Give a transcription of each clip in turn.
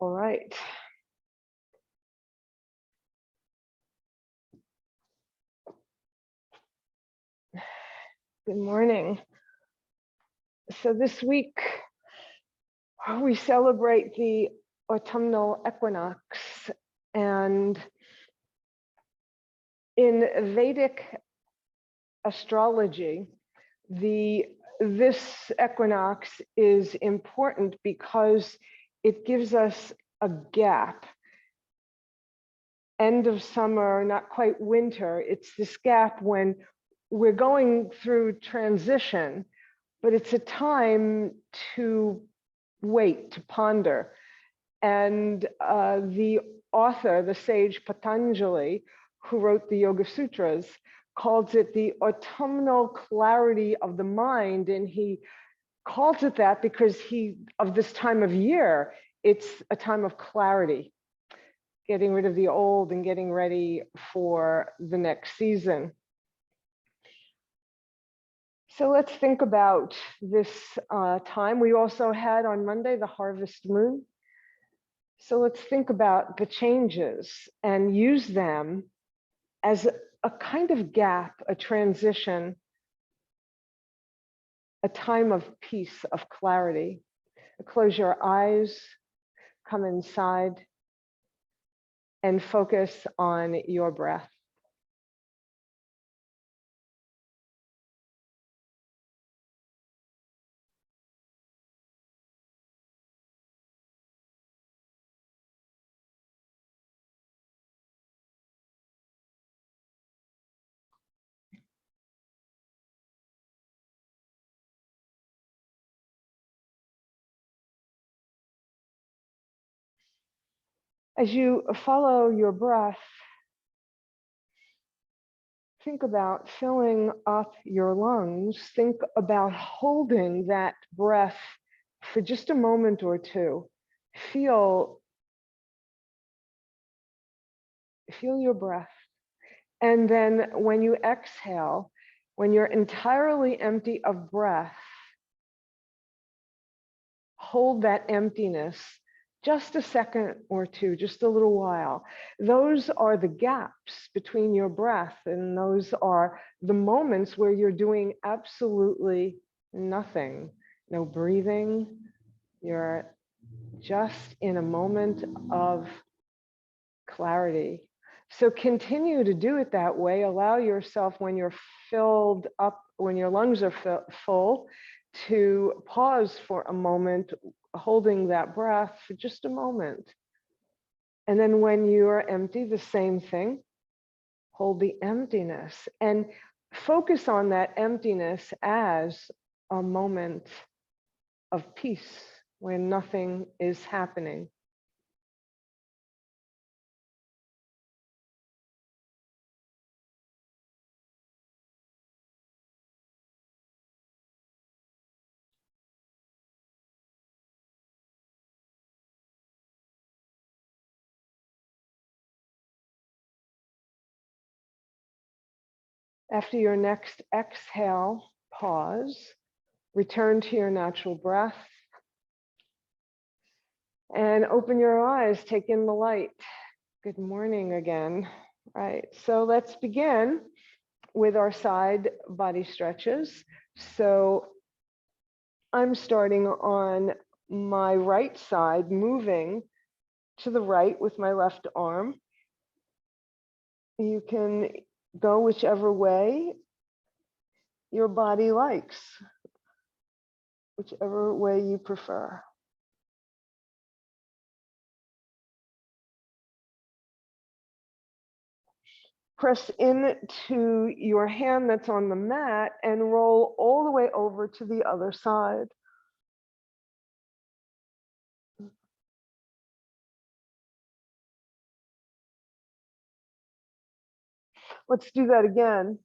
All right. Good morning. So this week we celebrate the autumnal equinox, and in Vedic astrology, this equinox is important because it gives us a gap. End of summer, not quite winter. It's this gap when we're going through transition, but it's a time to wait, to ponder. And the author, the sage Patanjali, who wrote the Yoga Sutras, calls it the autumnal clarity of the mind. And he calls it that because of this time of year, it's a time of clarity, getting rid of the old and getting ready for the next season. So let's think about this time. We also had on Monday the harvest moon. So let's think about the changes and use them as a kind of gap, a transition, a time of peace, of clarity. Close your eyes, come inside, and focus on your breath. As you follow your breath, think about filling up your lungs. Think about holding that breath for just a moment or two. Feel your breath. And then when you exhale, when you're entirely empty of breath, hold that emptiness just a second or two, just a little while. Those are the gaps between your breath, and those are the moments where you're doing absolutely nothing. No breathing. You're just in a moment of clarity. So continue to do it that way. Allow yourself, when you're filled up, when your lungs are full, to pause for a moment, holding that breath for just a moment. And then when you're empty, the same thing. Hold the emptiness and focus on that emptiness as a moment of peace when nothing is happening. After your next exhale, pause, return to your natural breath, and open your eyes, take in the light. Good morning again. Right, so let's begin with our side body stretches. So I'm starting on my right side, moving to the right with my left arm. You can go whichever way your body likes, whichever way you prefer. Press into your hand that's on the mat and roll all the way over to the other side. Let's do that again.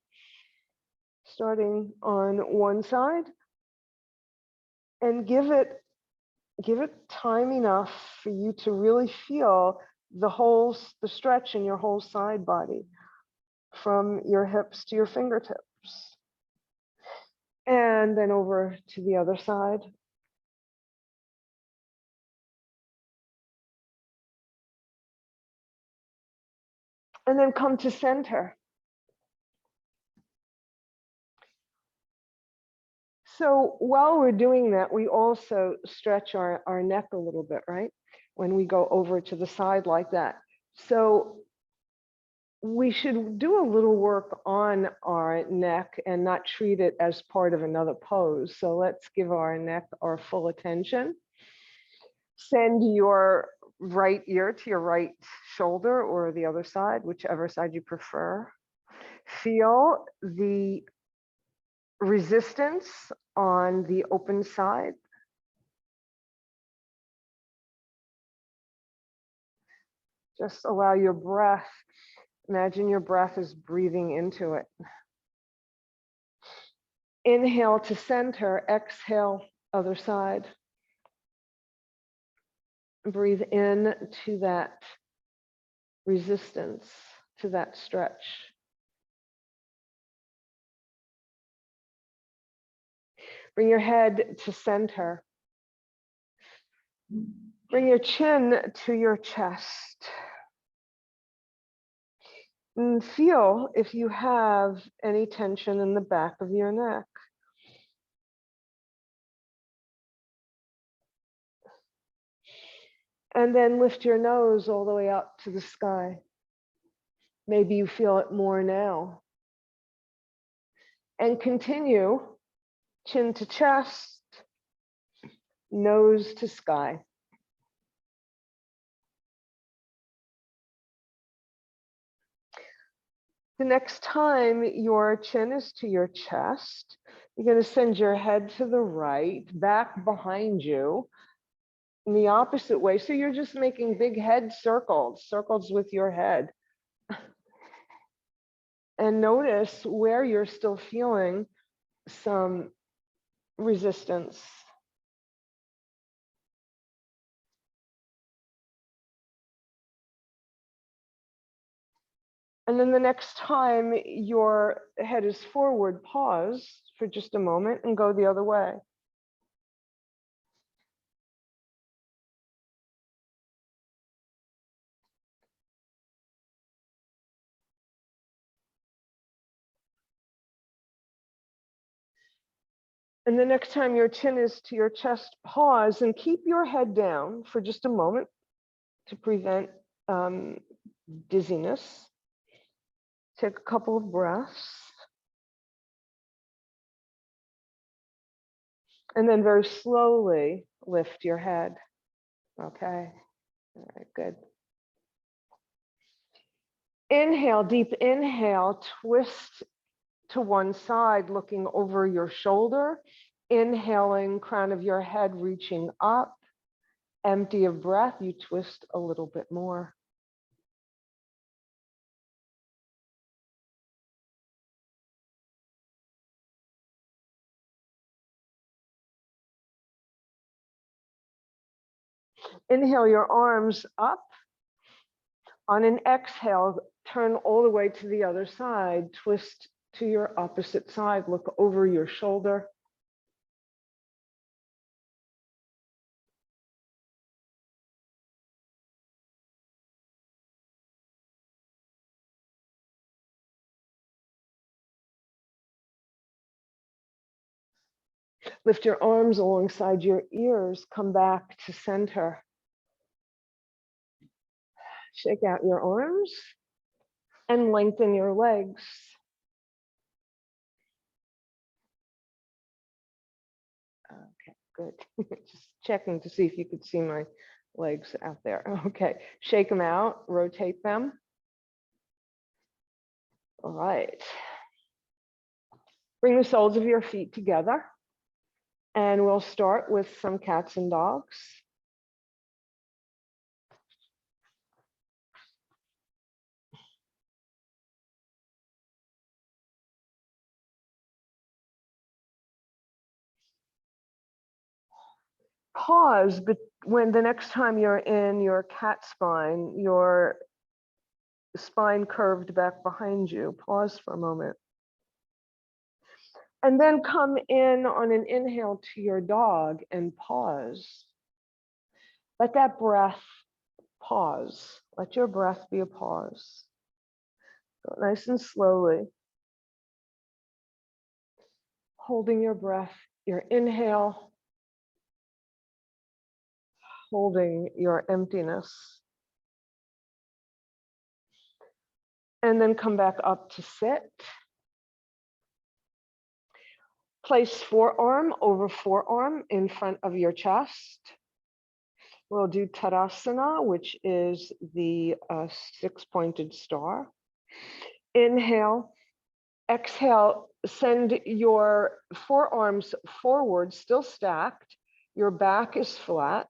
Starting on one side, and give it time enough for you to really feel the stretch in your whole side body, from your hips to your fingertips. And then over to the other side. And then come to center. So while we're doing that, we also stretch our neck a little bit, right? When we go over to the side like that. So we should do a little work on our neck and not treat it as part of another pose. So let's give our neck our full attention. Send your right ear to your right shoulder or the other side, whichever side you prefer. Feel the resistance on the open side. Just allow your breath, imagine your breath is breathing into it. Inhale to center, exhale, other side. Breathe in to that resistance, to that stretch. Bring your head to center. Bring your chin to your chest. And feel if you have any tension in the back of your neck. And then lift your nose all the way up to the sky. Maybe you feel it more now. And continue chin to chest, nose to sky. The next time your chin is to your chest, you're going to send your head to the right, back behind you, in the opposite way. So you're just making big head circles, circles with your head. And notice where you're still feeling some resistance. And then the next time your head is forward, pause for just a moment and go the other way. And the next time your chin is to your chest, pause and keep your head down for just a moment to prevent dizziness. Take a couple of breaths. And then very slowly lift your head. Okay, all right, good. Inhale, deep inhale, twist to one side, looking over your shoulder. Inhaling, crown of your head reaching up. Empty of breath, you twist a little bit more. Inhale your arms up. On an exhale, turn all the way to the other side. Twist to your opposite side. Look over your shoulder. Lift your arms alongside your ears. Come back to center. Shake out your arms and lengthen your legs. Okay, good. Just checking to see if you could see my legs out there. Okay, shake them out, rotate them. All right. Bring the soles of your feet together. And we'll start with some cats and dogs. Pause, but when the next time you're in your cat spine, your spine curved back behind you, pause for a moment. And then come in on an inhale to your dog and pause. Let that breath pause. Let your breath be a pause. Go nice and slowly. Holding your breath, your inhale, holding your emptiness. And then come back up to sit. Place forearm over forearm in front of your chest. We'll do Tadasana, which is the six-pointed star. Inhale, exhale, send your forearms forward, still stacked. Your back is flat.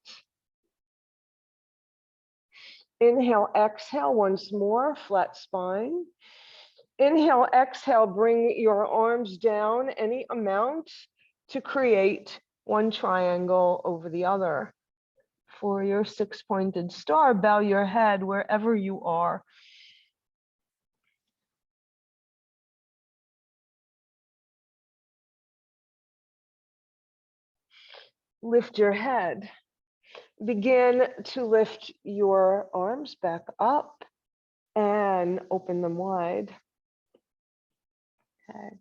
Inhale, exhale once more, flat spine. Inhale, exhale, bring your arms down any amount to create one triangle over the other. For your six-pointed star, bow your head wherever you are. Lift your head. Begin to lift your arms back up and open them wide. Okay.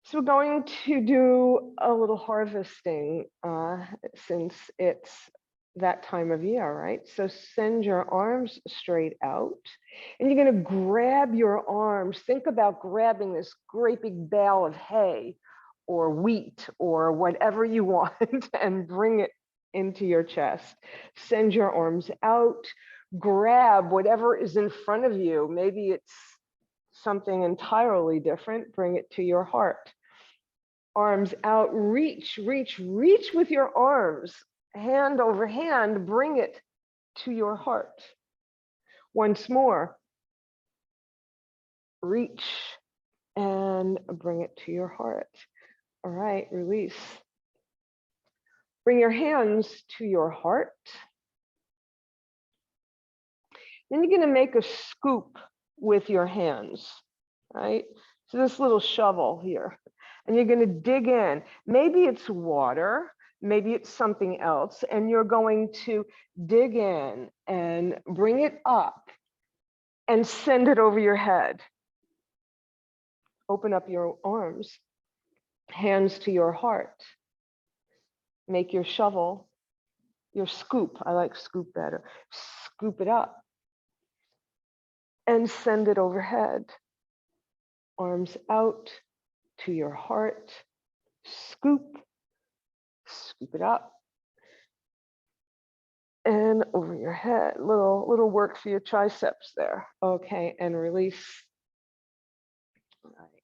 So we're going to do a little harvesting since it's that time of year, right? So send your arms straight out and you're going to grab your arms. Think about grabbing this great big bale of hay or wheat or whatever you want and bring it into your chest. Send your arms out, grab whatever is in front of you. Maybe it's something entirely different. Bring it to your heart. Arms out, reach, reach, reach with your arms, hand over hand, bring it to your heart. Once more, reach and bring it to your heart. All right, release. Bring your hands to your heart. Then you're going to make a scoop with your hands, right? So this little shovel here, and you're going to dig in. Maybe it's water, maybe it's something else, and you're going to dig in and bring it up and send it over your head. Open up your arms, hands to your heart. Make your shovel, your scoop. I like scoop better. Scoop it up and send it overhead. Arms out to your heart. Scoop, scoop it up and over your head. Little work for your triceps there. Okay, and release. All right.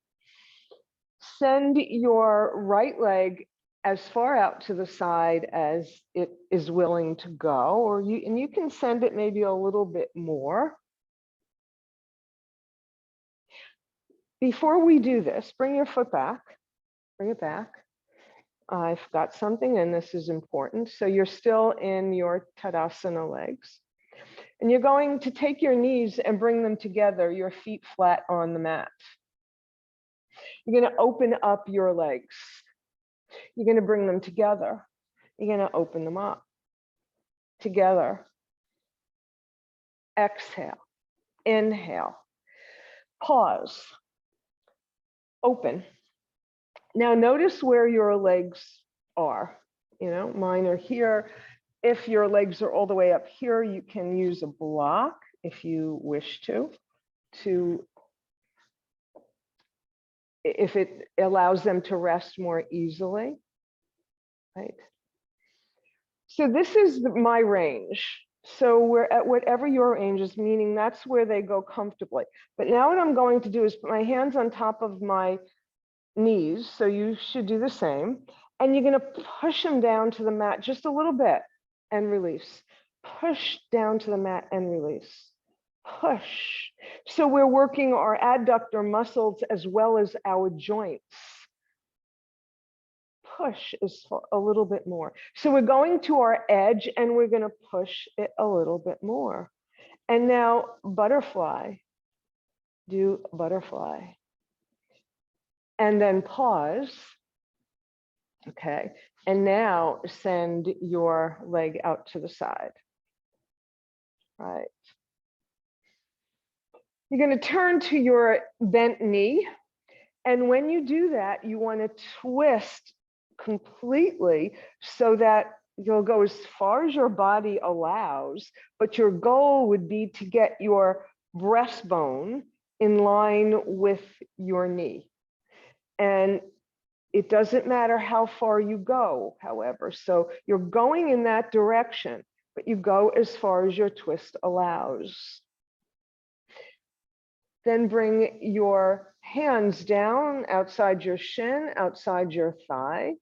Send your right leg as far out to the side as it is willing to go, or you can send it maybe a little bit more. Before we do this, bring your foot back, bring it back. I forgot something, and this is important. So you're still in your Tadasana legs. And you're going to take your knees and bring them together, your feet flat on the mat. You're going to open up your legs. You're going to bring them together. You're going to open them up together. Exhale, inhale, pause, open. Now notice where your legs are. You know, mine are here. If your legs are all the way up here, you can use a block if you wish to if it allows them to rest more easily, right? So this is my range. So we're at whatever your range is, meaning that's where they go comfortably. But now what I'm going to do is put my hands on top of my knees, so you should do the same. And you're going to push them down to the mat just a little bit and release. Push down to the mat and release. Push. So we're working our adductor muscles as well as our joints. Push is for a little bit more. So we're going to our edge and we're going to push it a little bit more. And now butterfly. Do butterfly. And then pause. Okay. And now send your leg out to the side. Right. You're going to turn to your bent knee. And when you do that, you want to twist completely so that you'll go as far as your body allows, but your goal would be to get your breastbone in line with your knee. And it doesn't matter how far you go, however. So you're going in that direction, but you go as far as your twist allows. Then bring your hands down outside your shin, outside your thigh.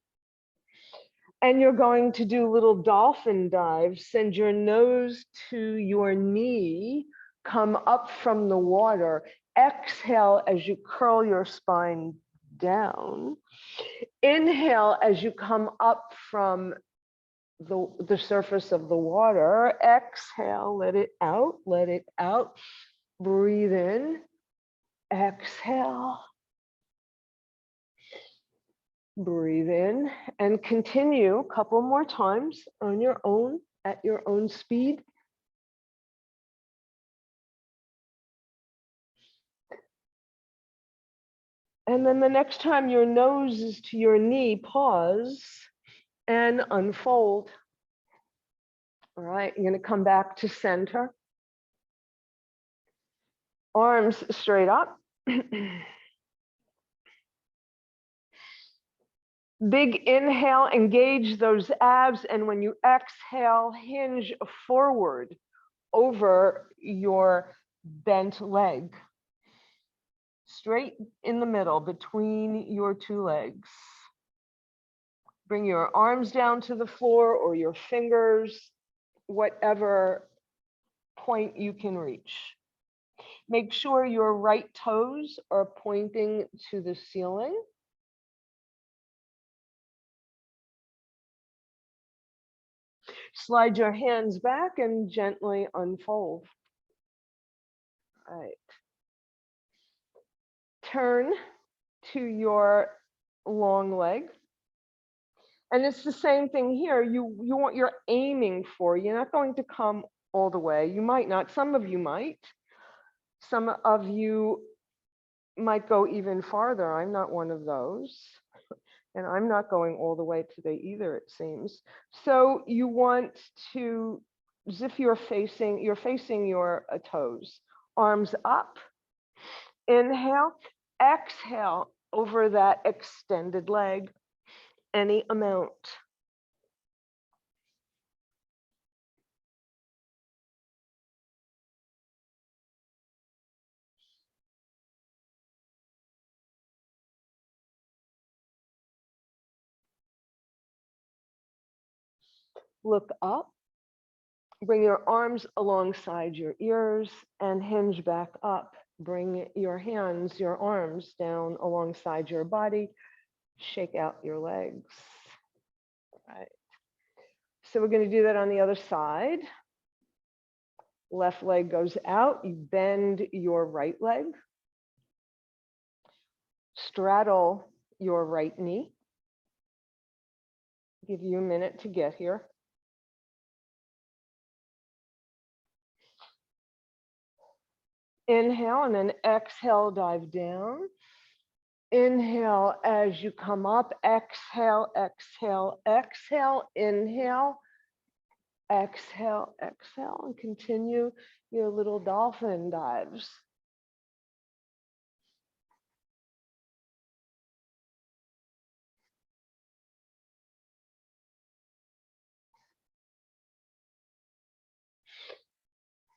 And you're going to do little dolphin dives. Send your nose to your knee, come up from the water. Exhale as you curl your spine down. Inhale as you come up from the surface of the water. Exhale, let it out, let it out. Breathe in. Exhale. Breathe in and continue a couple more times on your own, at your own speed. And then the next time your nose is to your knee, pause and unfold. All right, you're going to come back to center. Arms straight up. Big inhale, engage those abs, and when you exhale, hinge forward over your bent leg. Straight in the middle between your two legs. Bring your arms down to the floor or your fingers, whatever point you can reach. Make sure your right toes are pointing to the ceiling. Slide your hands back and gently unfold. All right. Turn to your long leg. And it's the same thing here. You're aiming for, you're not going to come all the way. You might not, some of you might. Some of you might go even farther. I'm not one of those. And I'm not going all the way today either, it seems. So you want to, as if you're facing your toes, arms up. Inhale, exhale over that extended leg, any amount. Look up, bring your arms alongside your ears and hinge back up. Bring your hands, your arms down alongside your body. Shake out your legs. All right. So we're going to do that on the other side. Left leg goes out. You bend your right leg. Straddle your right knee. Give you a minute to get here. Inhale and then exhale, dive down. Inhale as you come up, exhale, exhale, exhale, inhale, exhale, exhale, and continue your little dolphin dives.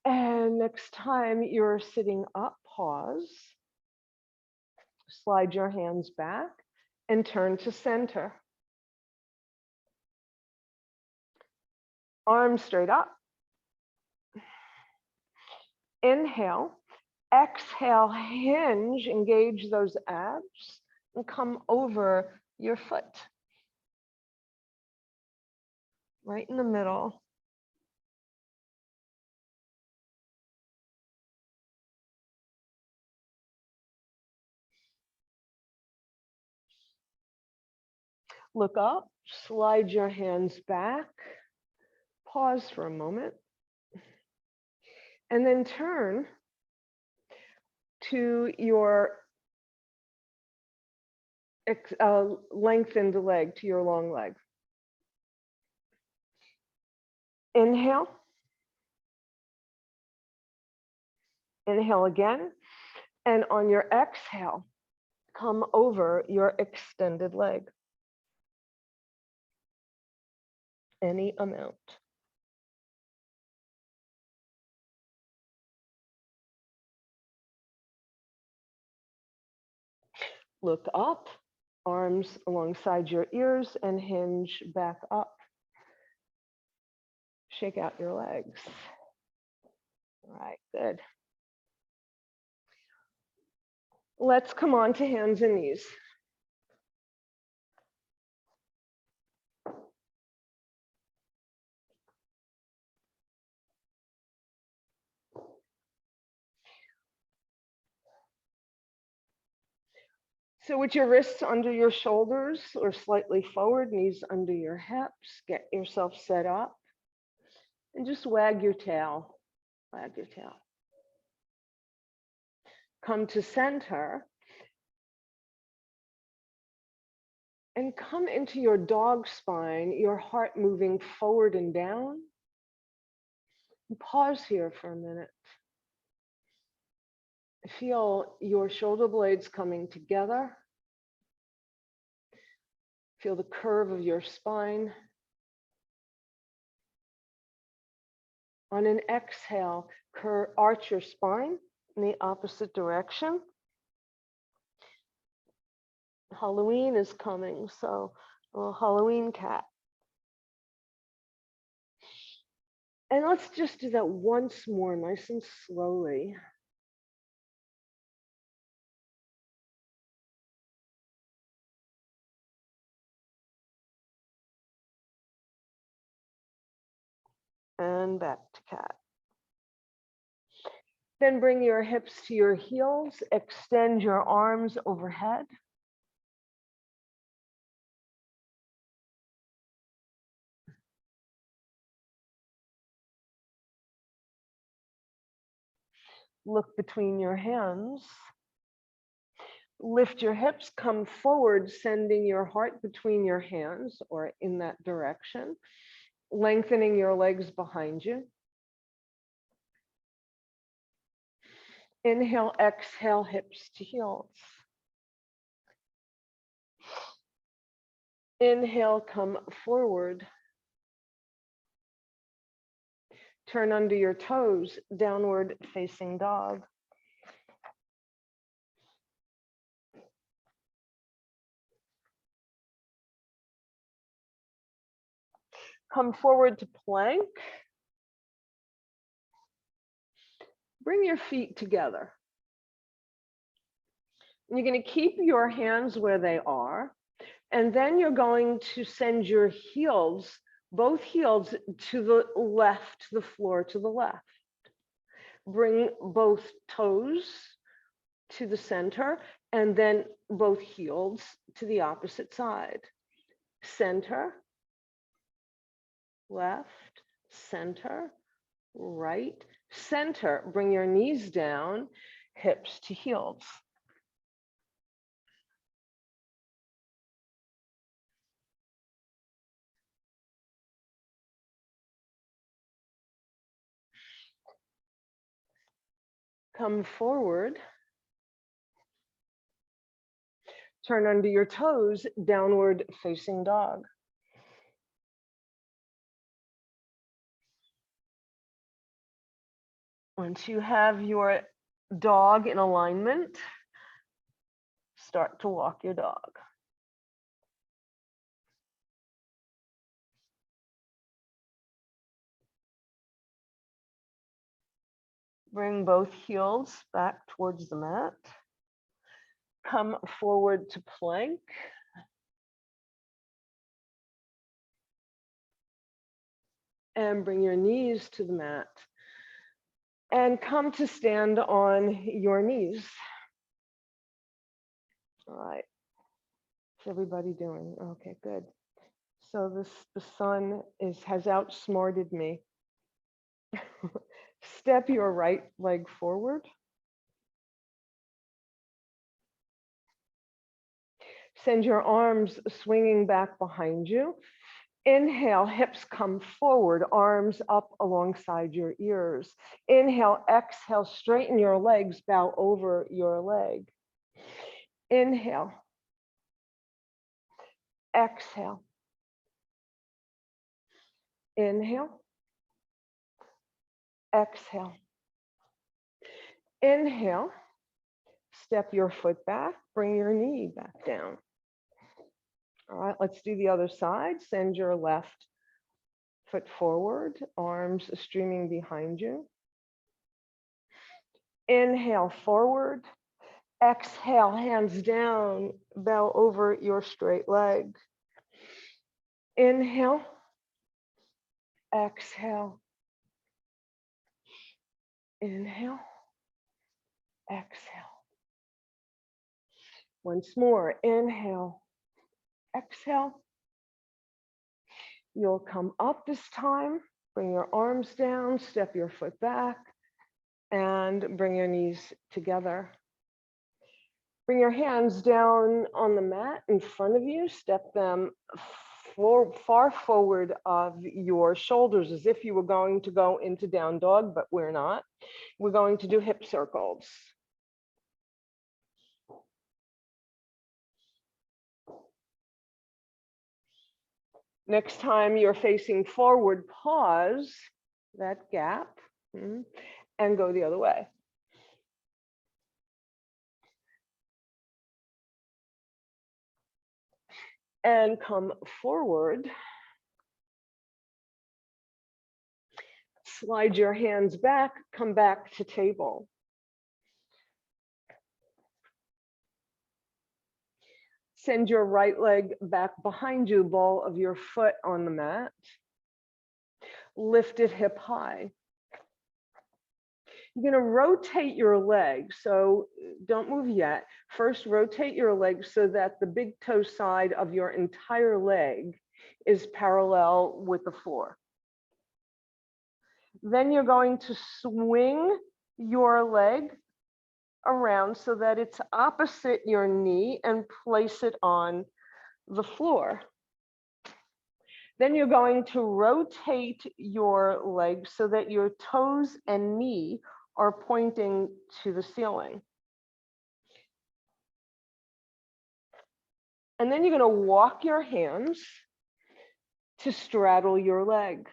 And next time you're sitting up, pause, slide your hands back and turn to center. Arms straight up. Inhale, exhale, hinge, engage those abs and come over your foot. Right in the middle. Look up, slide your hands back, pause for a moment, and then turn to your lengthened leg, to your long leg. Inhale. Inhale again. And on your exhale, come over your extended leg. Any amount. Look up, arms alongside your ears and hinge back up. Shake out your legs. All right, good. Let's come on to hands and knees. So with your wrists under your shoulders or slightly forward, knees under your hips, get yourself set up and just wag your tail. Wag your tail. Come to center and come into your dog spine, your heart moving forward and down. And pause here for a minute. Feel your shoulder blades coming together. Feel the curve of your spine. On an exhale, arch your spine in the opposite direction. Halloween is coming, so a little Halloween cat. And let's just do that once more, nice and slowly. And back to cat. Then bring your hips to your heels, extend your arms overhead. Look between your hands. Lift your hips, come forward, sending your heart between your hands or in that direction, lengthening your legs behind you. Inhale, exhale, hips to heels. Inhale, come forward. Turn under your toes, downward facing dog. Come forward to plank. Bring your feet together. You're going to keep your hands where they are, and then you're going to send your heels, both heels, to the left, the floor to the left. Bring both toes to the center, and then both heels to the opposite side. Center, left, center, right, center. Bring your knees down, hips to heels. Come forward. Turn under your toes, downward facing dog. Once you have your dog in alignment, start to walk your dog. Bring both heels back towards the mat. Come forward to plank. And bring your knees to the mat. And come to stand on your knees. All right. What's everybody doing? Okay, good. So the sun has outsmarted me. Step your right leg forward. Send your arms swinging back behind you. Inhale, hips come forward, arms up alongside your ears. Inhale, exhale, straighten your legs, bow over your leg. Inhale, exhale. Inhale, exhale. Inhale, step your foot back, bring your knee back down. All right, let's do the other side. Send your left foot forward, arms streaming behind you. Inhale, forward. Exhale, hands down, bow over your straight leg. Inhale, exhale. Inhale, exhale. Once more, inhale, exhale. You'll come up this time, bring your arms down, step your foot back, and bring your knees together. Bring your hands down on the mat in front of you, step them far forward of your shoulders as if you were going to go into down dog, but we're not. We're going to do hip circles. Next time you're facing forward, pause that gap and go the other way. And come forward. Slide your hands back, come back to table. Send your right leg back behind you, ball of your foot on the mat. Lift it hip high. You're going to rotate your leg, so don't move yet. First, rotate your leg so that the big toe side of your entire leg is parallel with the floor. Then you're going to swing your leg around so that it's opposite your knee and place it on the floor. Then you're going to rotate your leg so that your toes and knee are pointing to the ceiling. And then you're going to walk your hands to straddle your leg.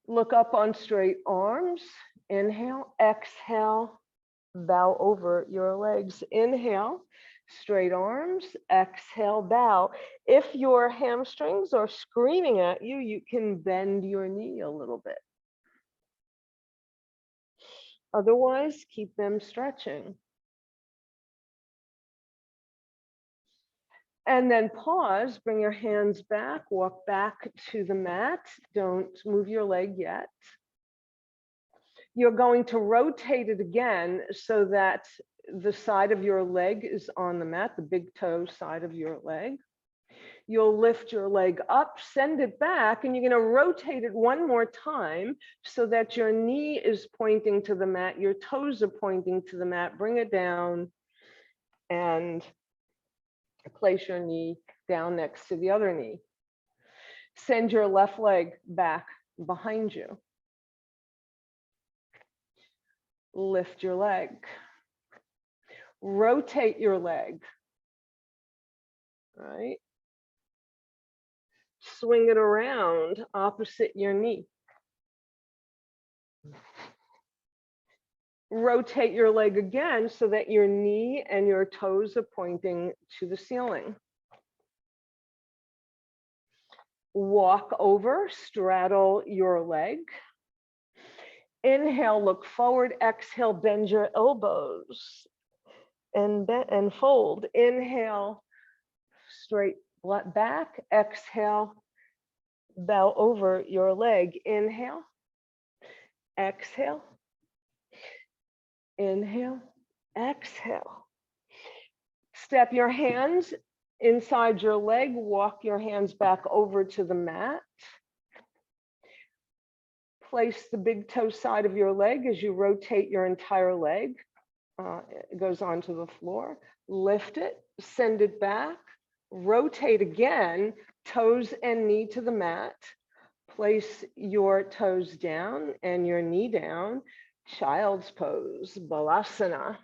Look up on straight arms. Inhale, exhale, bow over your legs. Inhale, straight arms, exhale, bow. If your hamstrings are screaming at you, you can bend your knee a little bit. Otherwise, keep them stretching. And then pause, bring your hands back, walk back to the mat. Don't move your leg yet. You're going to rotate it again so that the side of your leg is on the mat, the big toe side of your leg. You'll lift your leg up, send it back, and you're going to rotate it one more time so that your knee is pointing to the mat, your toes are pointing to the mat. Bring it down and place your knee down next to the other knee. Send your left leg back behind you. Lift your leg. Rotate your leg. Right? Swing it around opposite your knee. Rotate your leg again so that your knee and your toes are pointing to the ceiling. Walk over, straddle your leg. Inhale, look forward. Exhale, bend your elbows and fold. Inhale, straight back. Exhale, bow over your leg. Inhale, exhale. Inhale, exhale. Step your hands inside your leg, walk your hands back over to the mat. place the big toe side of your leg as you rotate your entire leg. It goes onto the floor. Lift it, send it back, rotate again, toes and knee to the mat. Place your toes down and your knee down. Child's pose, Balasana.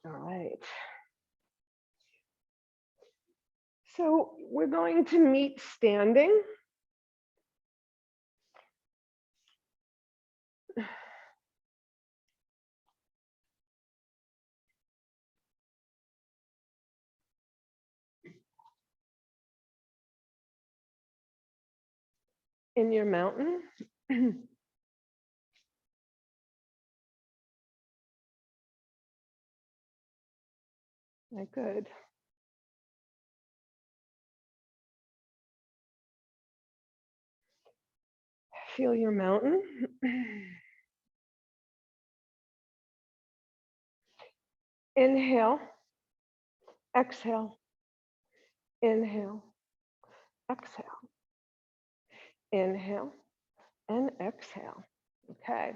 All right. So we're going to meet standing. In your mountain. Good. Feel your mountain. Inhale, exhale, inhale, exhale, inhale, and exhale. Okay.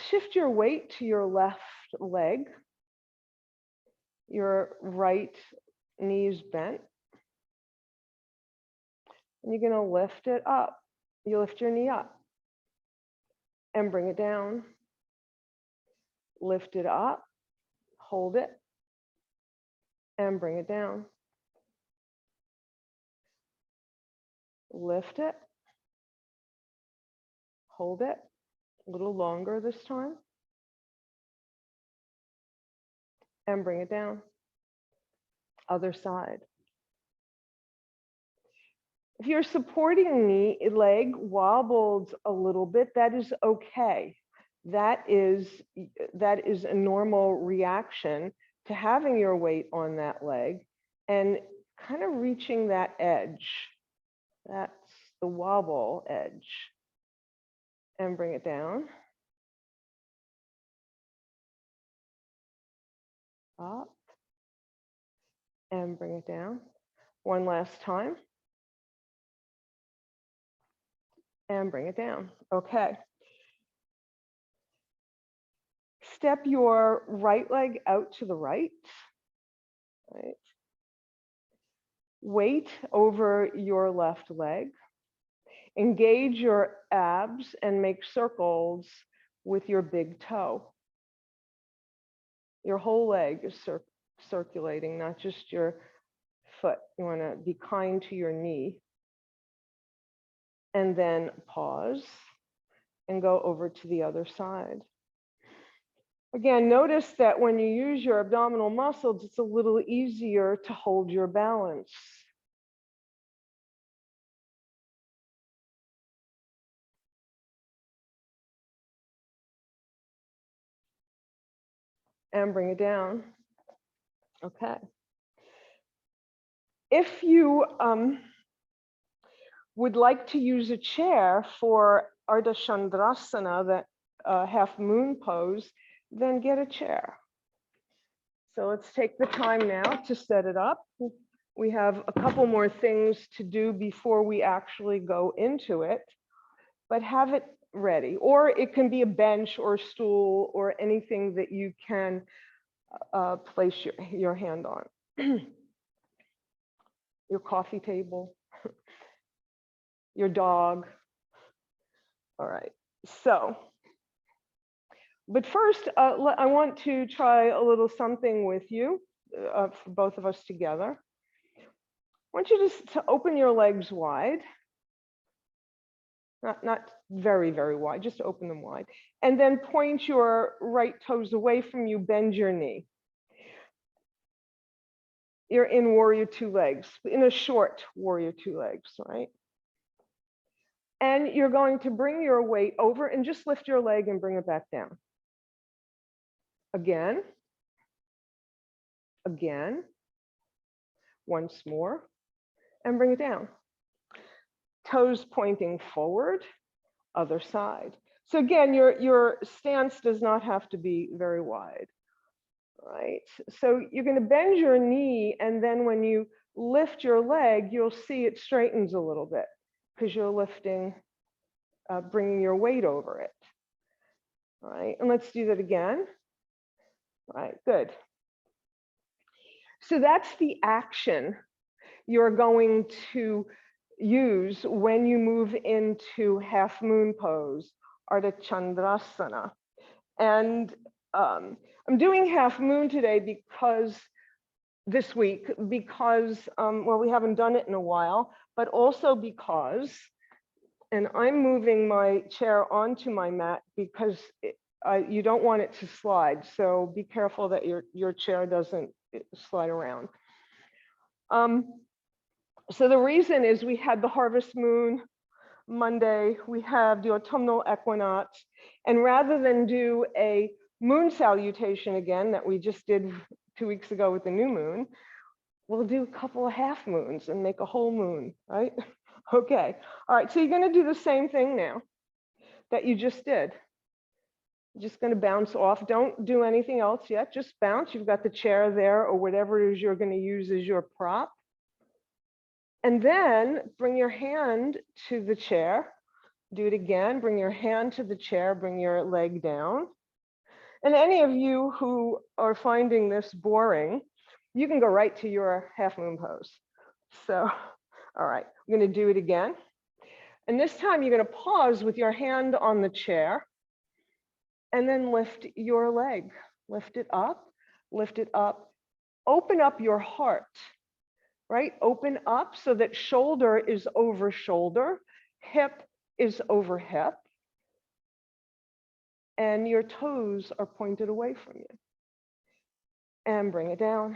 Shift your weight to your left leg. Your right knee is bent. And you're going to lift it up. You lift your knee up and bring it down. Lift it up, hold it, and bring it down. Lift it, hold it, a little longer this time, and bring it down. Other side. If your supporting knee, leg wobbles a little bit, that is okay. That is a normal reaction to having your weight on that leg and kind of reaching that edge. That's the wobble edge. And bring it down. Up. And bring it down. One last time. And bring it down. Okay. Step your right leg out to the right. Right. Weight over your left leg. Engage your abs and make circles with your big toe. Your whole leg is circulating, not just your foot. You want to be kind to your knee. And then pause and go over to the other side. Again, notice that when you use your abdominal muscles, it's a little easier to hold your balance. And bring it down. Okay. If you would like to use a chair for Ardha Chandrasana, that half moon pose, then get a chair. So let's take the time now to set it up. We have a couple more things to do before we actually go into it, but have it ready. Or it can be a bench or stool or anything that you can place your hand on. Your coffee table, your dog. All right, so, but first, I want to try a little something with you, for both of us together. I want you to open your legs wide. Not very, very wide, just open them wide. And then point your right toes away from you, bend your knee. You're in warrior two legs, in a short warrior two legs, right? And you're going to bring your weight over and just lift your leg and bring it back down. Again, again, once more, and bring it down. Toes pointing forward, other side. So again, your stance does not have to be very wide, right? So you're going to bend your knee, and then when you lift your leg, you'll see it straightens a little bit because you're lifting, bringing your weight over it. All right, and let's do that again. All right, good. So that's the action you're going to use when you move into half moon pose, Ardha Chandrasana. And I'm doing half moon today because this week, because, well, we haven't done it in a while, but also because, and I'm moving my chair onto my mat because you don't want it to slide. So be careful that your chair doesn't slide around. So the reason is we had the harvest moon Monday, we have the autumnal equinox, and rather than do a moon salutation again that we just did 2 weeks ago with the new moon, we'll do a couple of half moons and make a whole moon, right? Okay, all right, so you're gonna do the same thing now that you just did. You're just gonna bounce off, don't do anything else yet, just bounce. You've got the chair there or whatever it is you're gonna use as your prop. And then bring your hand to the chair. Do it again, bring your hand to the chair, bring your leg down. And any of you who are finding this boring, you can go right to your half moon pose. So, all right, I'm gonna do it again. And this time you're gonna pause with your hand on the chair and then lift your leg. Lift it up, open up your heart. Right? Open up so that shoulder is over shoulder, hip is over hip, and your toes are pointed away from you. And bring it down.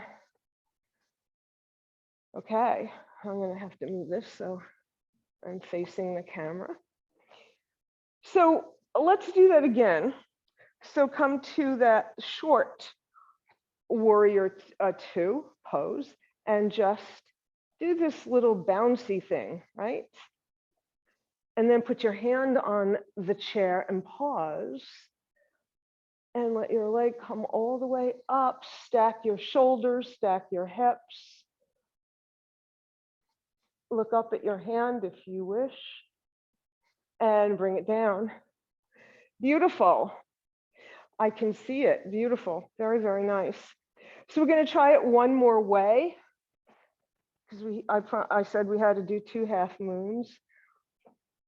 Okay, I'm gonna have to move this so I'm facing the camera. So let's do that again. So come to that short warrior 2 pose and just do this little bouncy thing, right? And then put your hand on the chair and pause and let your leg come all the way up. Stack your shoulders, stack your hips. Look up at your hand if you wish and bring it down. Beautiful. I can see it. Beautiful. Very, very nice. So we're going to try it one more way because I said we had to do 2 half moons,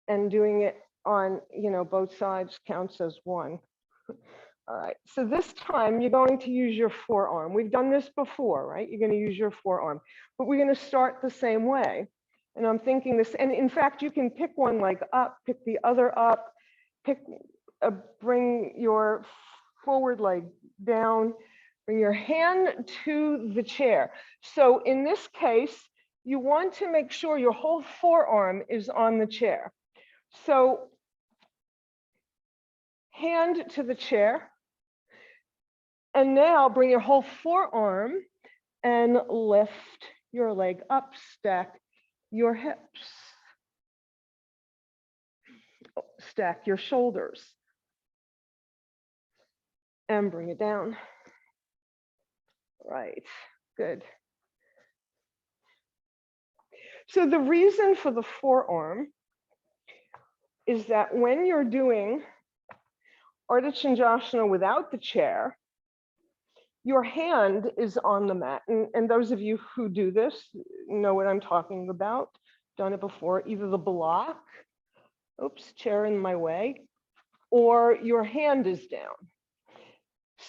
and doing it on, both sides counts as 1. All right, so this time you're going to use your forearm. We've done this before, right? You're going to use your forearm, but we're going to start the same way. And I'm thinking this, and in fact, you can pick one leg up, pick the other up, bring your forward leg down, bring your hand to the chair. So in this case, you want to make sure your whole forearm is on the chair. So hand to the chair, and now bring your whole forearm and lift your leg up, stack your hips, stack your shoulders, and bring it down. Right, good. So the reason for the forearm is that when you're doing Ardha Chandrasana without the chair, your hand is on the mat. And those of you who do this know what I'm talking about, done it before, either the block, oops, chair in my way, or your hand is down.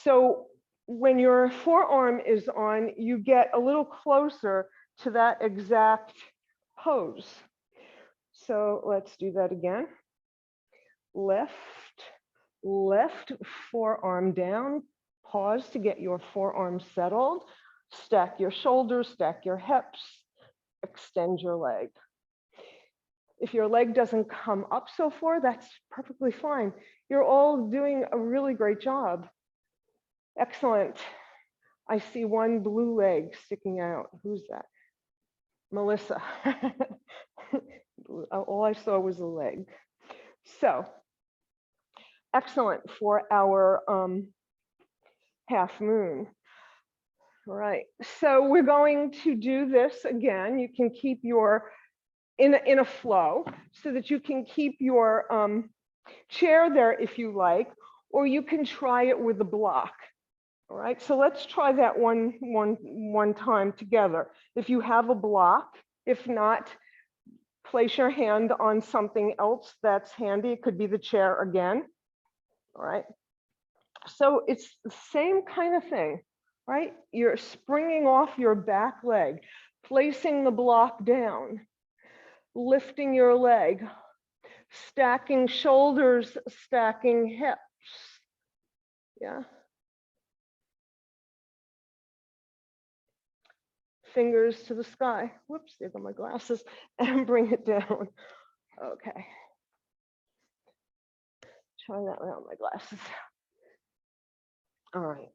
So when your forearm is on, you get a little closer to that exact pose. So let's do that again. Lift, forearm down, pause to get your forearm settled, stack your shoulders, stack your hips, extend your leg. If your leg doesn't come up so far, that's perfectly fine. You're all doing a really great job. Excellent. I see one blue leg sticking out. Who's that? Melissa. All I saw was a leg. So, excellent for our half moon. All right, so we're going to do this again. You can keep your, in a flow, so that you can keep your chair there if you like, or you can try it with a block. All right, so let's try that one time together. If you have a block, if not, place your hand on something else that's handy. It could be the chair again. All right, so it's the same kind of thing, right? You're springing off your back leg, placing the block down, lifting your leg, stacking shoulders, stacking hips. Yeah. Fingers to the sky. Whoops, there go my glasses, and bring it down. Okay. Try that without my glasses. All right.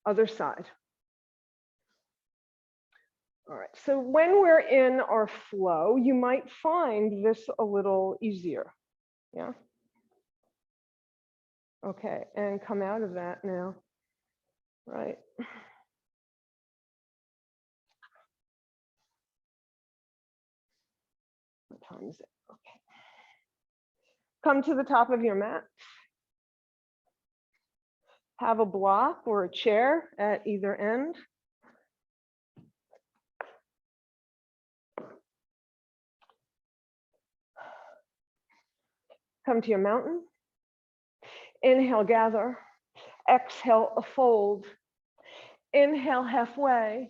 Other side. All right, so when we're in our flow, you might find this a little easier. Yeah. Okay, and come out of that now. Right. What time is it? Okay. Come to the top of your mat. Have a block or a chair at either end. Come to your mountain. Inhale, gather. Exhale, fold. Inhale, halfway.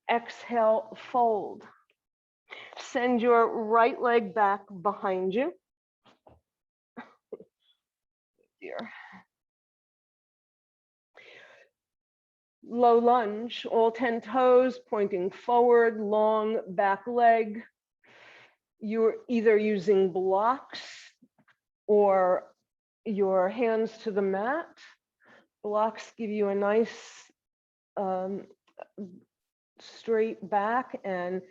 Exhale, fold. Send your right leg back behind you. Dear. Low lunge, all 10 toes pointing forward, long back leg. You're either using blocks or your hands to the mat. Blocks give you a nice straight back and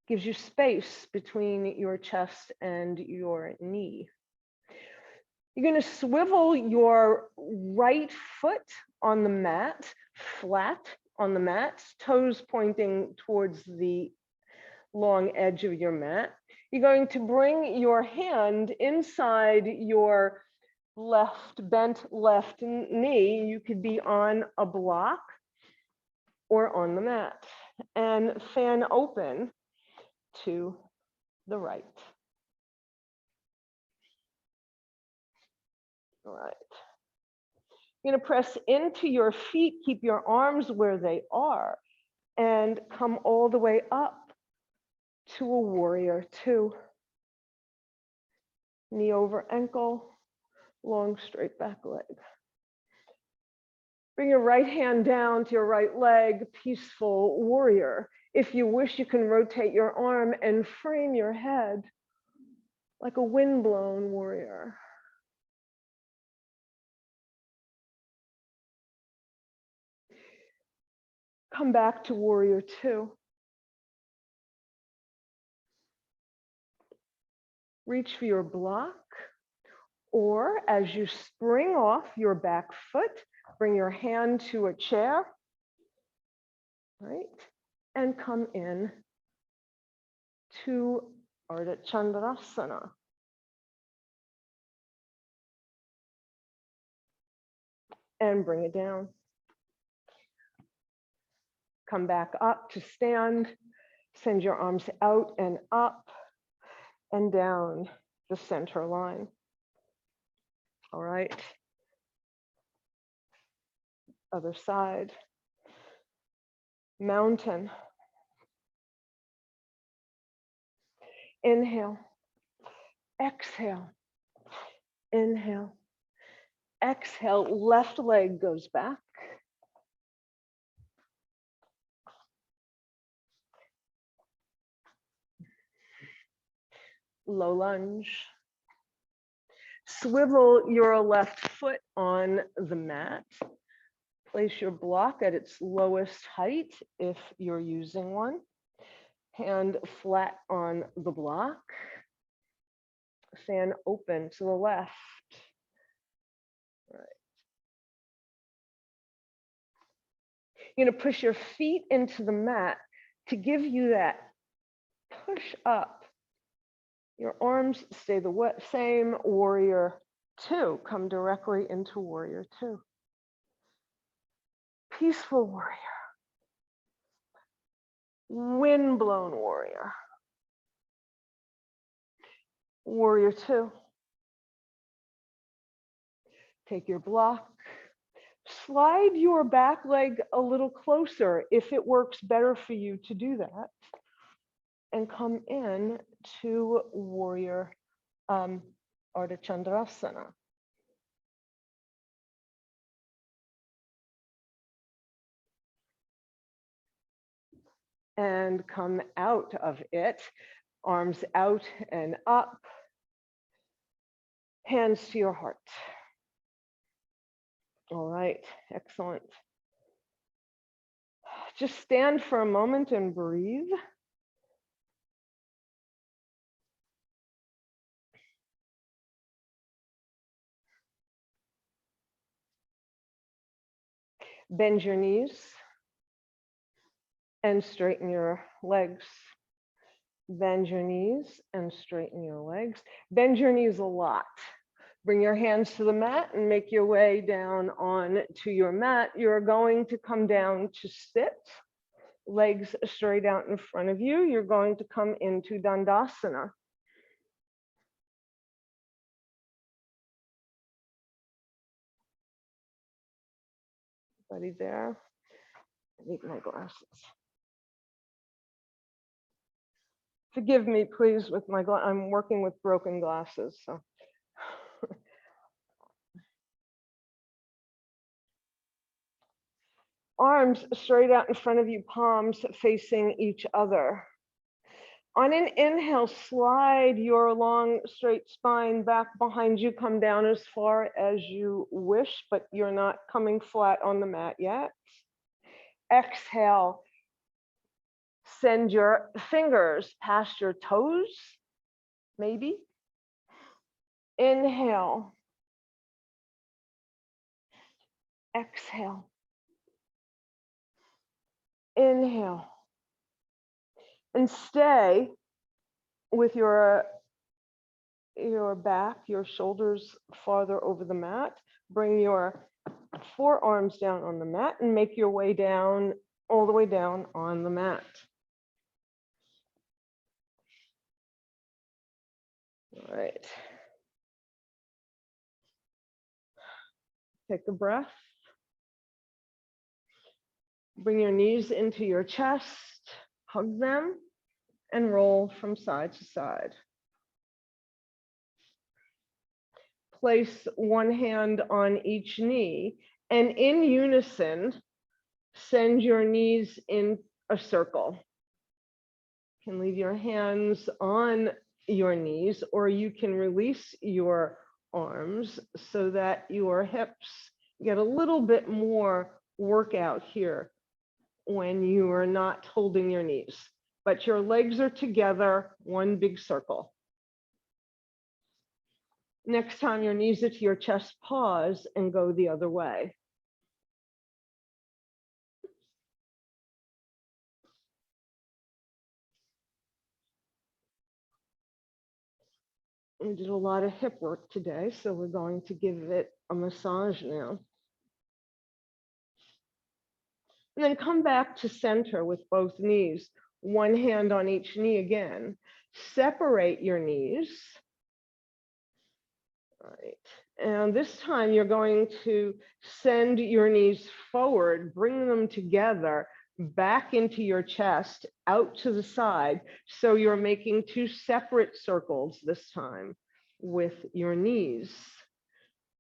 gives you space between your chest and your knee. You're going to swivel your right foot on the mat, flat on the mat, toes pointing towards the long edge of your mat. You're going to bring your hand inside your bent left knee. You could be on a block or on the mat, and fan open to the right. All right. You're going to press into your feet, keep your arms where they are, and come all the way up to a warrior two. Knee over ankle, long straight back leg. Bring your right hand down to your right leg, peaceful warrior. If you wish, you can rotate your arm and frame your head like a windblown warrior. Come back to warrior two. Reach for your block, or as you spring off your back foot, bring your hand to a chair, right? And come in to Ardha Chandrasana. And bring it down. Come back up to stand. Send your arms out and up and down the center line. All right. Other side. Mountain. Inhale. Exhale. Inhale. Exhale. Left leg goes back. low lunge. Swivel your left foot on the mat. Place your block at its lowest height if you're using one. Hand flat on the block. Fan open to the left. Right. You're going to push your feet into the mat to give you that push up. Your arms stay the same. Warrior 2. Come directly into Warrior 2. Peaceful Warrior. Windblown Warrior. Warrior 2. Take your block. Slide your back leg a little closer if it works better for you to do that. And come in to Warrior Ardha Chandrasana. And come out of it, arms out and up, hands to your heart. All right, excellent. Just stand for a moment and breathe. Bend your knees and straighten your legs. Bend your knees and straighten your legs. Bend your knees a lot. Bring your hands to the mat and make your way down on to your mat. You're going to come down to sit, legs straight out in front of you. You're going to come into Tadasana. Anybody there? I need my glasses. Forgive me, please, with my glasses. I'm working with broken glasses, so. Arms straight out in front of you, palms facing each other. On an inhale, slide your long, straight spine back behind you. Come down as far as you wish, but you're not coming flat on the mat yet. Exhale, send your fingers past your toes, maybe. Inhale. Exhale. Inhale. And stay with your back, your shoulders farther over the mat. Bring your forearms down on the mat and make your way down, all the way down on the mat. All right. Take a breath. Bring your knees into your chest, hug them, and roll from side to side. Place one hand on each knee, and in unison, send your knees in a circle. You can leave your hands on your knees, or you can release your arms so that your hips get a little bit more workout here when you are not holding your knees, but your legs are together, one big circle. Next time your knees are to your chest, pause and go the other way. We did a lot of hip work today, so we're going to give it a massage now. And then come back to center with both knees, one hand on each knee again. Separate your knees. All right. And this time you're going to send your knees forward, bring them together, back into your chest, out to the side. So you're making two separate circles this time with your knees.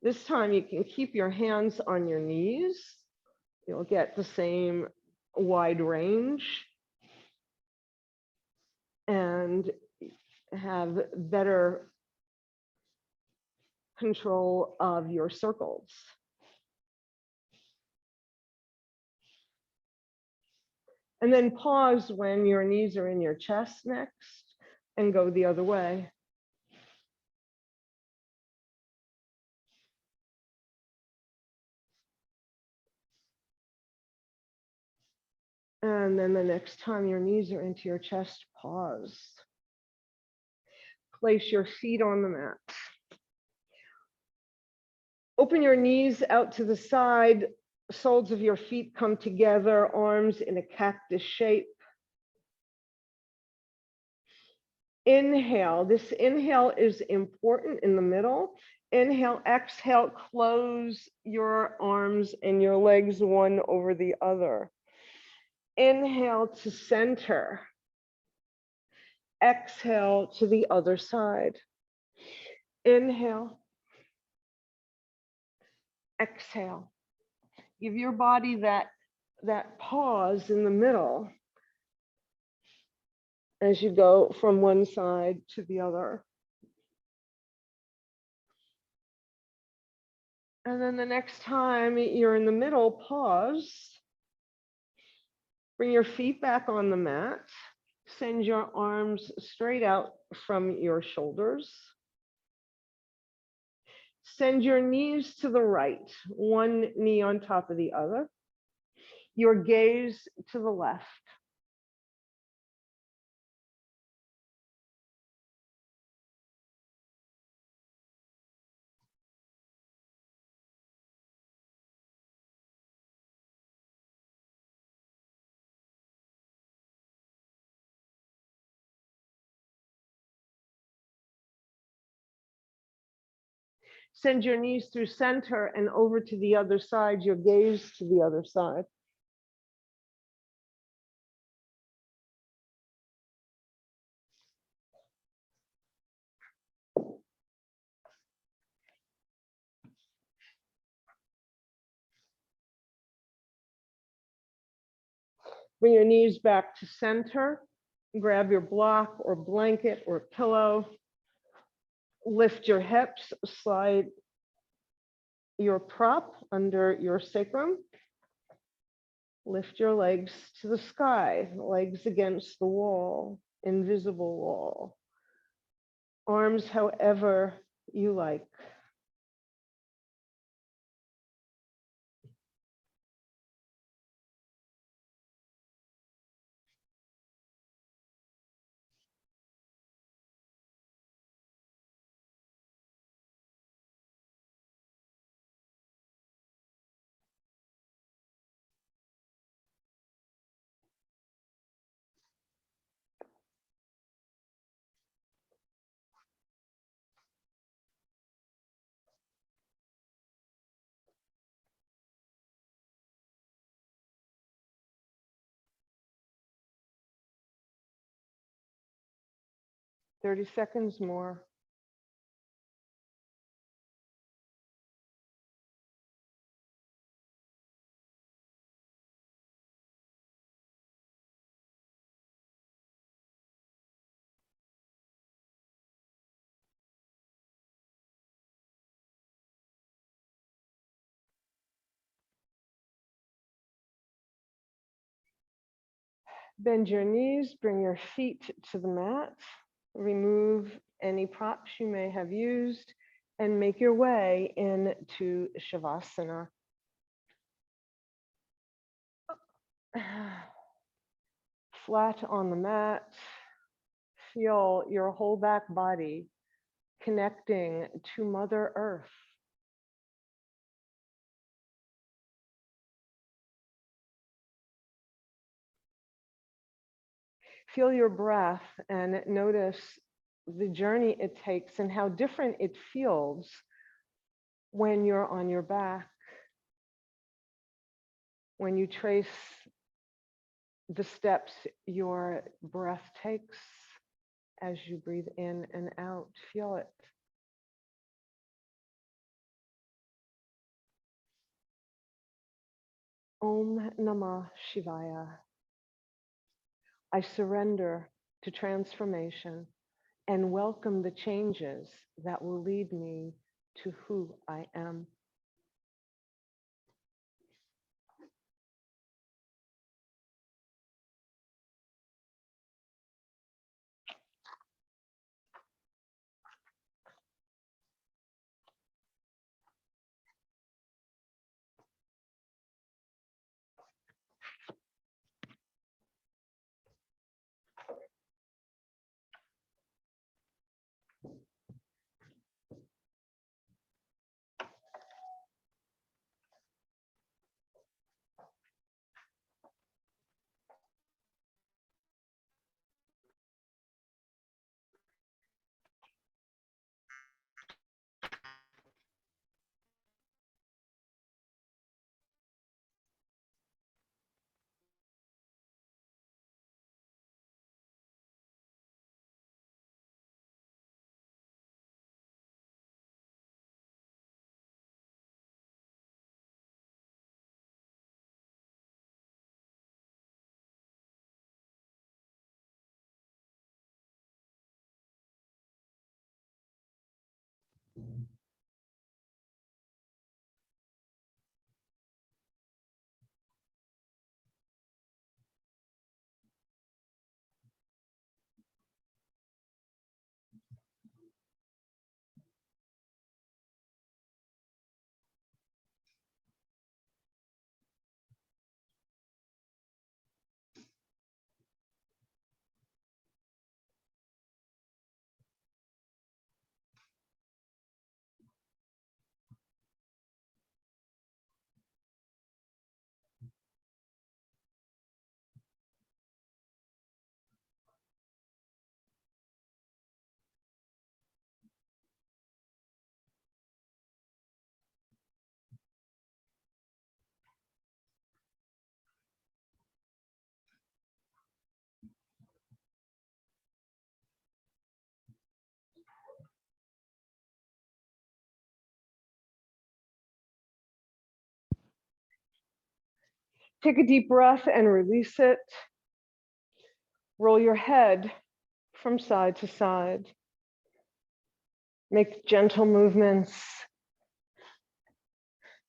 This time you can keep your hands on your knees. You'll get the same wide range. And have better control of your circles. And then pause when your knees are in your chest next and go the other way. And then the next time your knees are into your chest, pause. Place your feet on the mat. Open your knees out to the side. Soles of your feet come together, arms in a cactus shape. Inhale. This inhale is important in the middle. Inhale, exhale, close your arms and your legs one over the other. Inhale to center. Exhale to the other side. Inhale. Exhale. Give your body that pause in the middle as you go from one side to the other. And then the next time you're in the middle, pause. Bring your feet back on the mat. Send your arms straight out from your shoulders. Send your knees to the right, one knee on top of the other. Your gaze to the left. Send your knees through center and over to the other side, your gaze to the other side. Bring your knees back to center. Grab your block or blanket or pillow. Lift your hips, slide your prop under your sacrum. Lift your legs to the sky, legs against the wall, invisible wall. Arms however you like. Thirty seconds more. Bend your knees, bring your feet to the mat, remove any props you may have used, and make your way into Shavasana. Flat on the mat, feel your whole back body connecting to Mother Earth. Feel your breath and notice the journey it takes and how different it feels when you're on your back, when you trace the steps your breath takes as you breathe in and out. Feel it. Om Namah Shivaya. I surrender to transformation and welcome the changes that will lead me to who I am. Take a deep breath and release it. Roll your head from side to side. Make gentle movements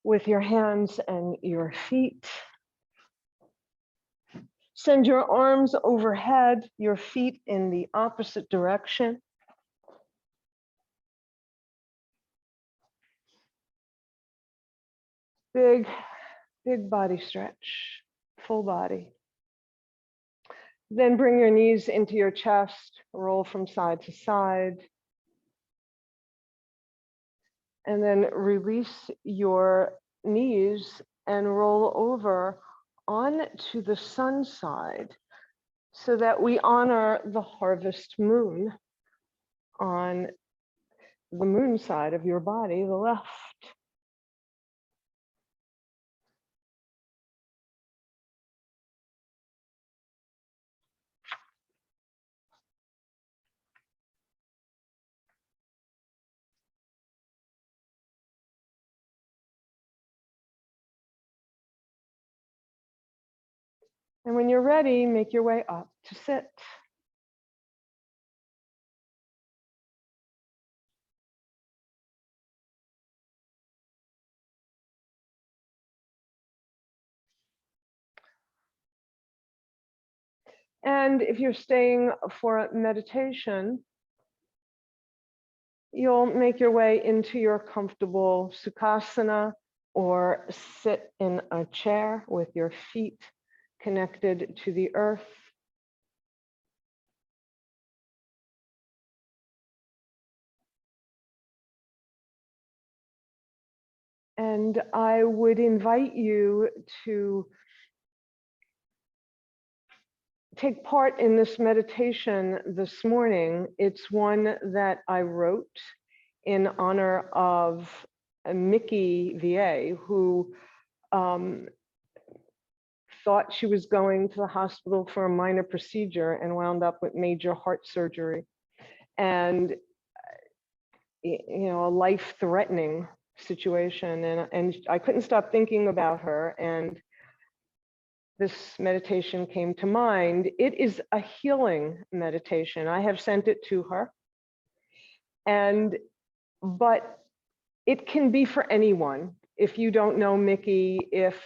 with your hands and your feet. Send your arms overhead, your feet in the opposite direction. Big body stretch, full body. Then bring your knees into your chest, roll from side to side. And then release your knees and roll over onto the sun side so that we honor the harvest moon on the moon side of your body, the left. And when you're ready, make your way up to sit. And if you're staying for meditation, you'll make your way into your comfortable Sukhasana or sit in a chair with your feet connected to the earth. And I would invite you to take part in this meditation this morning. It's one that I wrote in honor of Mickey VA, who thought she was going to the hospital for a minor procedure and wound up with major heart surgery. And a life-threatening situation. And I couldn't stop thinking about her. And this meditation came to mind. It is a healing meditation. I have sent it to her. And, but it can be for anyone. If you don't know Mickey, if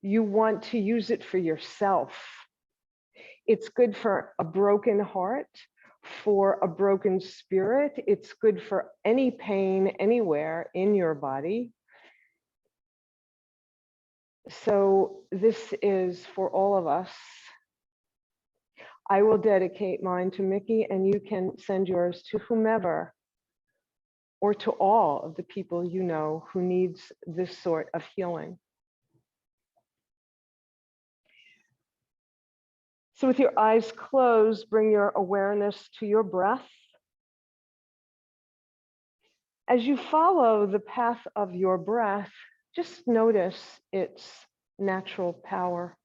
you want to use it for yourself, it's good for a broken heart, for a broken spirit. It's good for any pain anywhere in your body. So this is for all of us. I will dedicate mine to Mickey, and you can send yours to whomever or to all of the people you know who needs this sort of healing. So with your eyes closed, bring your awareness to your breath. As you follow the path of your breath, just notice its natural power.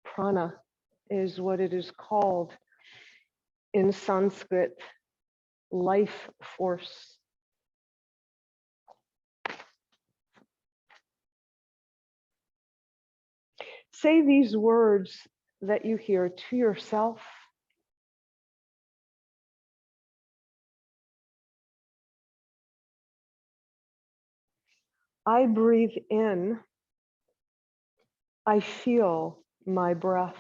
Prana is what it is called in Sanskrit, life force. Say these words that you hear to yourself. I breathe in. I feel my breath.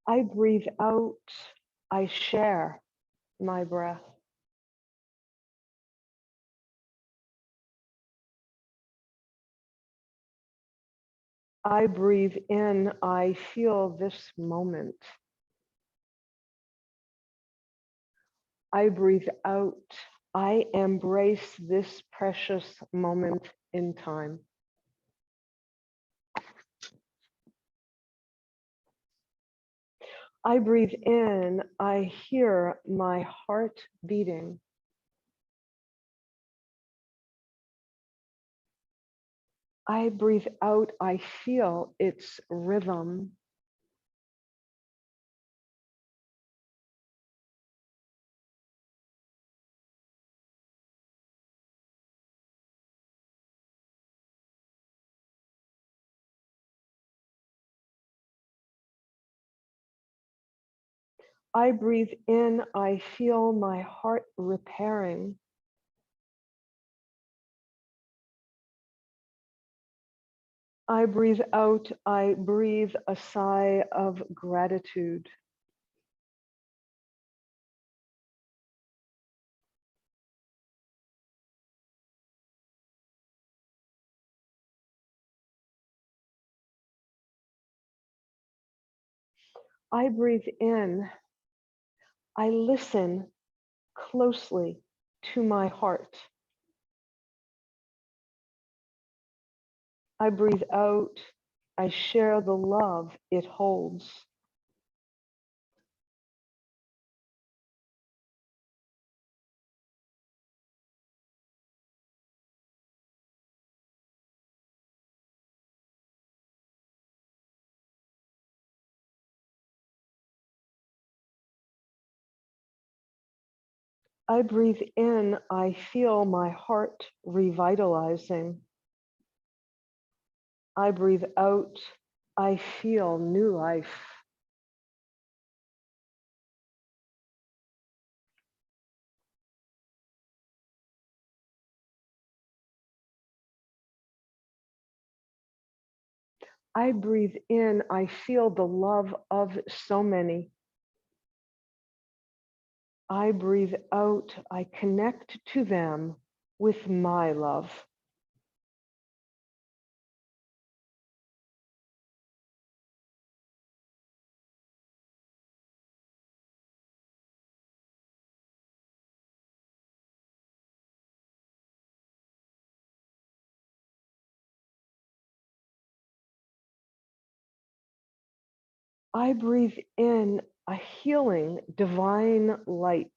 I breathe out. I share my breath. I breathe in. I feel this moment. I breathe out. I embrace this precious moment in time. I breathe in. I hear my heart beating. I breathe out. I feel its rhythm. I breathe in. I feel my heart repairing. I breathe out. I breathe a sigh of gratitude. I breathe in. I listen closely to my heart. I breathe out. I share the love it holds. I breathe in. I feel my heart revitalizing. I breathe out. I feel new life. I breathe in. I feel the love of so many. I breathe out. I connect to them with my love. I breathe in a healing divine light.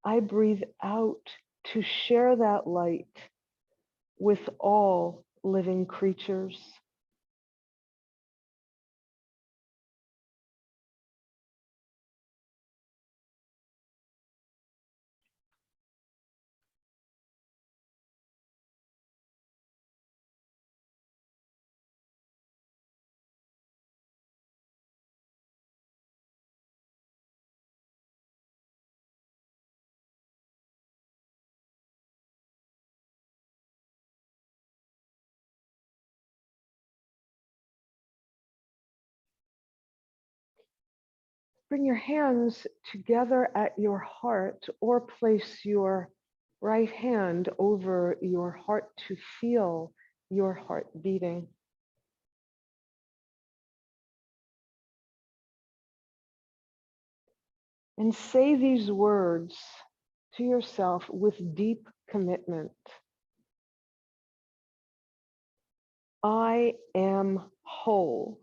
I breathe out to share that light with all living creatures. Bring your hands together at your heart, or place your right hand over your heart to feel your heart beating. And say these words to yourself with deep commitment. I am whole.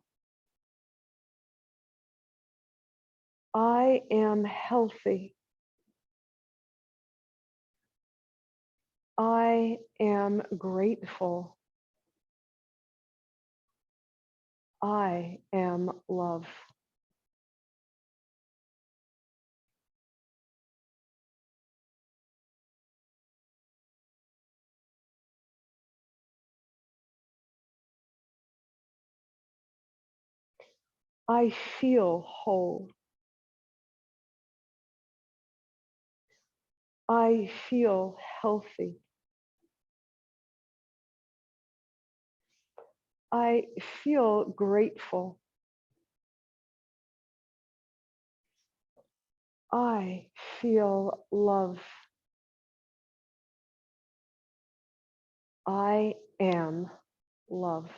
I am healthy. I am grateful. I am love. I feel whole. I feel healthy. I feel grateful. I feel love. I am love.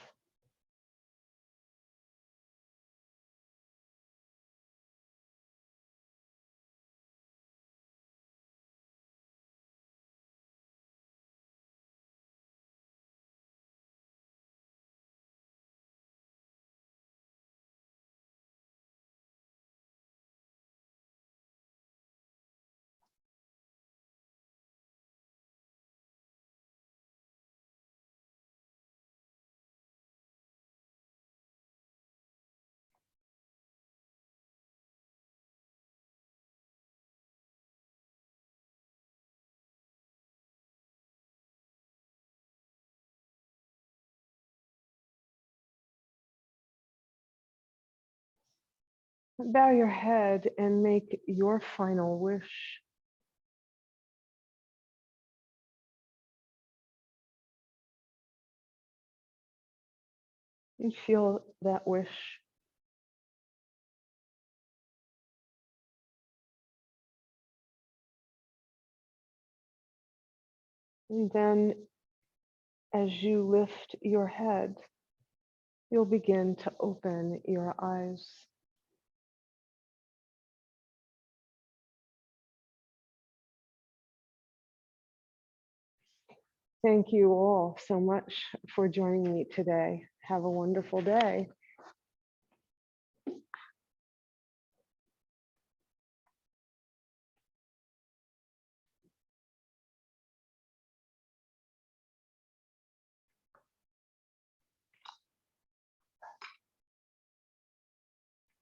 Bow your head and make your final wish. And feel that wish. And then as you lift your head, you'll begin to open your eyes. Thank you all so much for joining me today. Have a wonderful day.